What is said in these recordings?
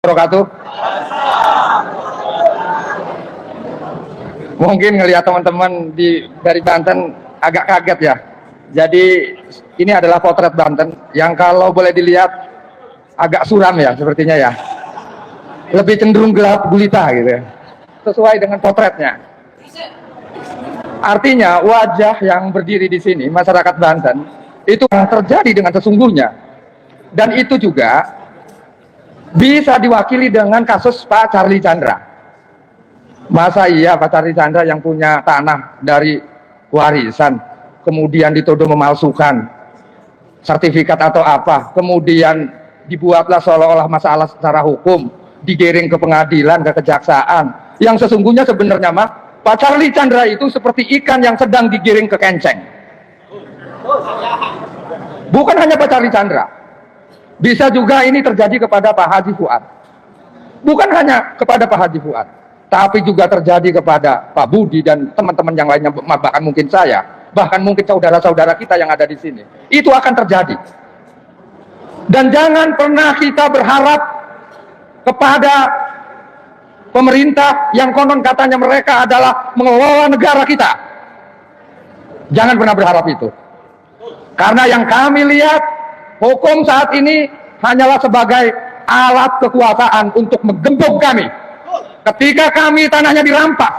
Wabarakatuh. Mungkin ngelihat teman-teman dari Banten agak kaget ya. Jadi ini adalah potret Banten yang kalau boleh dilihat agak suram ya sepertinya ya. Lebih cenderung gelap gulita gitu ya. Sesuai dengan potretnya. Artinya wajah yang berdiri di sini masyarakat Banten itu yang terjadi dengan sesungguhnya. Dan itu juga bisa diwakili dengan kasus Pak Charlie Chandra. Masa iya Pak Charlie Chandra yang punya tanah dari warisan kemudian dituduh memalsukan sertifikat atau apa, kemudian dibuatlah seolah-olah masalah secara hukum, digiring ke pengadilan, ke kejaksaan, yang sesungguhnya sebenarnya mah Pak Charlie Chandra itu seperti ikan yang sedang digiring ke kenceng. Bukan hanya Pak Charlie Chandra, bisa juga ini terjadi kepada Pak Haji Fuad. Bukan hanya kepada Pak Haji Fuad, tapi juga terjadi kepada Pak Budi dan teman-teman yang lainnya, bahkan mungkin saya, bahkan mungkin saudara-saudara kita yang ada di sini. Itu akan terjadi. Dan jangan pernah kita berharap kepada pemerintah yang konon katanya mereka adalah mengelola negara kita. Jangan pernah berharap itu. Karena yang kami lihat, hukum saat ini hanyalah sebagai alat kekuasaan untuk menggembok kami. Ketika kami tanahnya dirampas,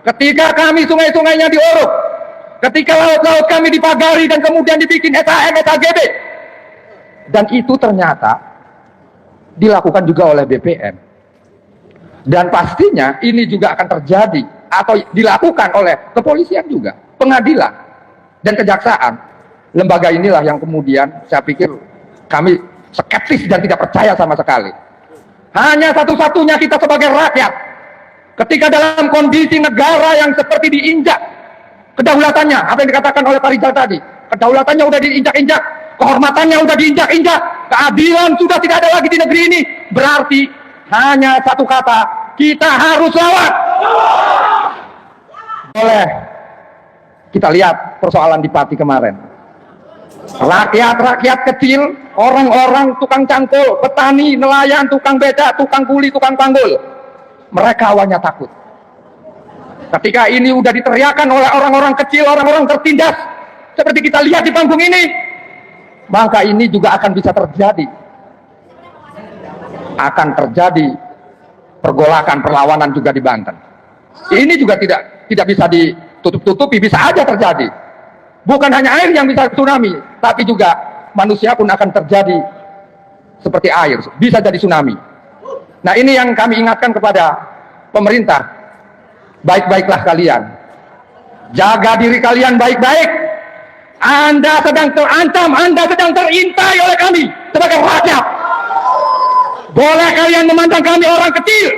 ketika kami sungai-sungainya diuruk, ketika laut-laut kami dipagari dan kemudian dibikin SHM, SHGB. Dan itu ternyata dilakukan juga oleh BPN. Dan pastinya ini juga akan terjadi atau dilakukan oleh kepolisian juga, pengadilan dan kejaksaan. Lembaga inilah yang kemudian saya pikir kami skeptis dan tidak percaya sama sekali. Hanya satu-satunya kita sebagai rakyat, ketika dalam kondisi negara yang seperti diinjak kedaulatannya, apa yang dikatakan oleh Pak Rizal tadi, kedaulatannya sudah diinjak-injak, kehormatannya sudah diinjak-injak, keadilan sudah tidak ada lagi di negeri ini, berarti hanya satu kata, kita harus lawan. Boleh kita lihat persoalan di Pati kemarin. Rakyat-rakyat kecil, orang-orang tukang cangkul, petani, nelayan, tukang beca, tukang kuli, tukang panggul, mereka awalnya takut. Ketika ini udah diteriakan oleh orang-orang kecil, orang-orang tertindas, seperti kita lihat di panggung ini, maka ini juga akan bisa terjadi. Akan terjadi pergolakan, perlawanan juga di Banten. Ini juga tidak bisa ditutup-tutupi, bisa aja terjadi. Bukan hanya air yang bisa tsunami, tapi juga manusia pun akan terjadi seperti air, bisa jadi tsunami. Nah, ini yang kami ingatkan kepada pemerintah. Baik-baiklah kalian. Jaga diri kalian baik-baik. Anda sedang terancam, Anda sedang terintai oleh kami sebagai rakyat. Boleh kalian memandang kami orang kecil.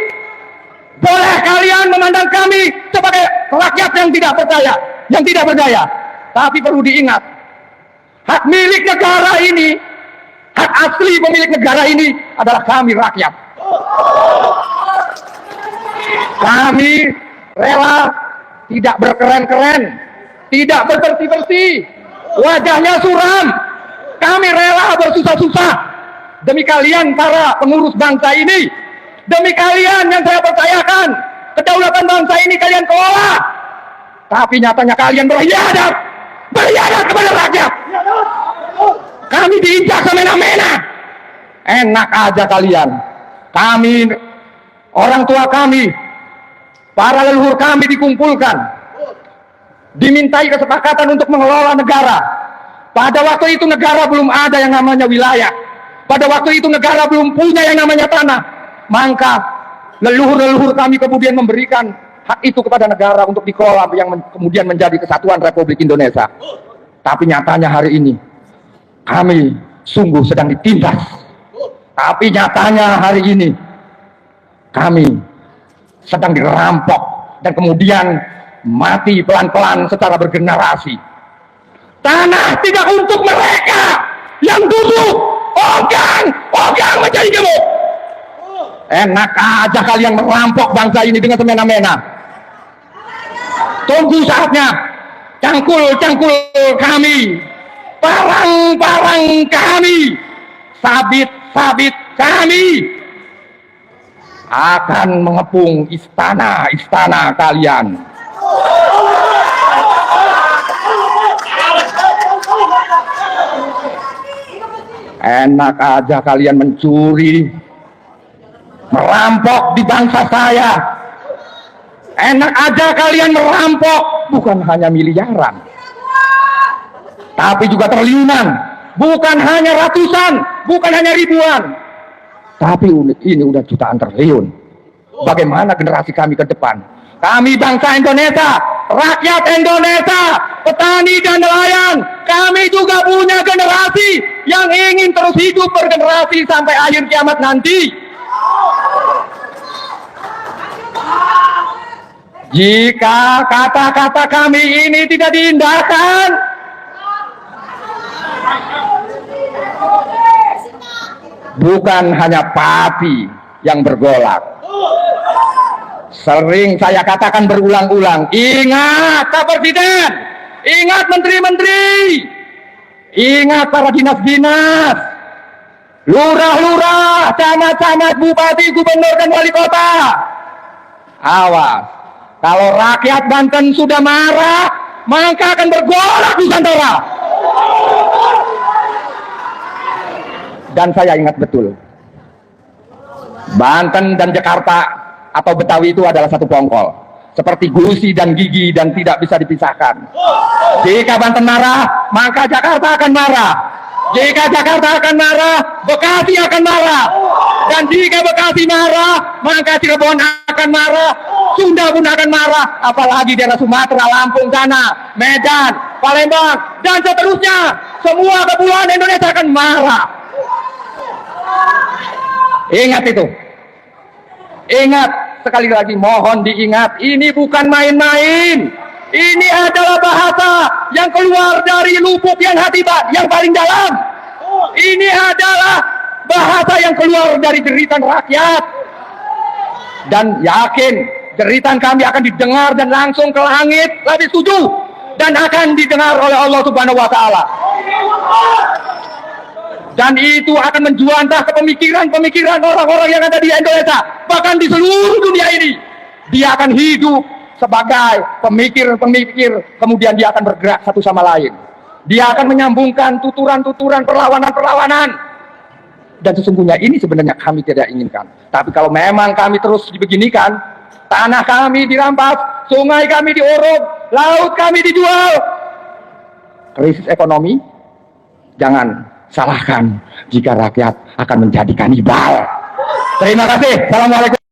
Boleh kalian memandang kami sebagai rakyat yang tidak percaya, yang tidak berdaya. Tapi perlu diingat, hak milik negara ini, hak asli pemilik negara ini adalah kami rakyat. Kami rela tidak berkeren-keren, tidak berbersih-bersih, wajahnya suram. Kami rela bersusah-susah demi kalian para pengurus bangsa ini, demi kalian yang saya percayakan kedaulatan bangsa ini kalian kelola. Tapi nyatanya kalian berkhianat kepada rakyat. Kami diinjak semena-mena. Enak aja kalian. Kami, orang tua kami, para leluhur kami dikumpulkan, dimintai kesepakatan untuk mengelola negara. Pada waktu itu negara belum ada yang namanya wilayah. Pada waktu itu negara belum punya yang namanya tanah. Maka leluhur-leluhur kami kemudian memberikan hak itu kepada negara untuk dikelola yang kemudian menjadi kesatuan Republik Indonesia. Tapi nyatanya hari ini kami sungguh sedang ditindas. Tapi nyatanya hari ini kami sedang dirampok dan kemudian mati pelan-pelan secara bergenerasi. Tanah tidak untuk mereka yang dulu ogang menjadi gemuk. Enak aja kalian merampok bangsa ini dengan semena-mena. Tunggu saatnya cangkul-cangkul kami, parang-parang kami, sabit-sabit kami akan mengepung istana-istana kalian. Enak aja kalian mencuri, merampok di bangsa saya. Enak aja kalian merampok, bukan hanya miliaran, tapi juga triliunan. Bukan hanya ratusan, bukan hanya ribuan, tapi ini udah jutaan triliun. Bagaimana generasi kami ke depan? Kami bangsa Indonesia, rakyat Indonesia, petani dan nelayan, kami juga punya generasi yang ingin terus hidup bergenerasi sampai akhir kiamat nanti. Jika kata-kata kami ini tidak diindahkan, bukan hanya papi yang bergolak. Sering saya katakan berulang-ulang, ingat Pak Presiden, ingat menteri-menteri, ingat para dinas-dinas, lurah-lurah, camat-camat, bupati, gubernur, dan wali kota. Awas, kalau rakyat Banten sudah marah, maka akan bergolak Nusantara. Dan saya ingat betul, Banten dan Jakarta atau Betawi itu adalah satu bongkol, seperti gusi dan gigi dan tidak bisa dipisahkan. Jika Banten marah, maka Jakarta akan marah. Jika Jakarta akan marah, Bekasi akan marah. Dan jika Bekasi marah, maka Cirebon akan marah, Sunda pun akan marah, apalagi daerah Sumatera, Lampung sana, Medan, Palembang, dan seterusnya. Semua kepulauan Indonesia akan marah. Ingat itu. Ingat, sekali lagi mohon diingat, ini bukan main-main. Ini adalah bahasa yang keluar dari lubuk yang hati yang paling dalam. Ini adalah bahasa yang keluar dari jeritan rakyat. Dan yakin, jeritan kami akan didengar dan langsung ke langit, lebih setuju. Dan akan didengar oleh Allah Subhanahu wa Ta'ala. Dan itu akan menjuantah ke pemikiran-pemikiran orang-orang yang ada di Indonesia, bahkan di seluruh dunia ini. Dia akan hidup sebagai pemikir-pemikir, kemudian dia akan bergerak satu sama lain. Dia akan menyambungkan tuturan-tuturan, perlawanan-perlawanan. Dan sesungguhnya ini sebenarnya kami tidak inginkan. Tapi kalau memang kami terus dibeginikan, tanah kami dirampas, sungai kami diuruk, laut kami dijual, krisis ekonomi, jangan salahkan jika rakyat akan menjadi kanibal. Terima kasih. Assalamualaikum.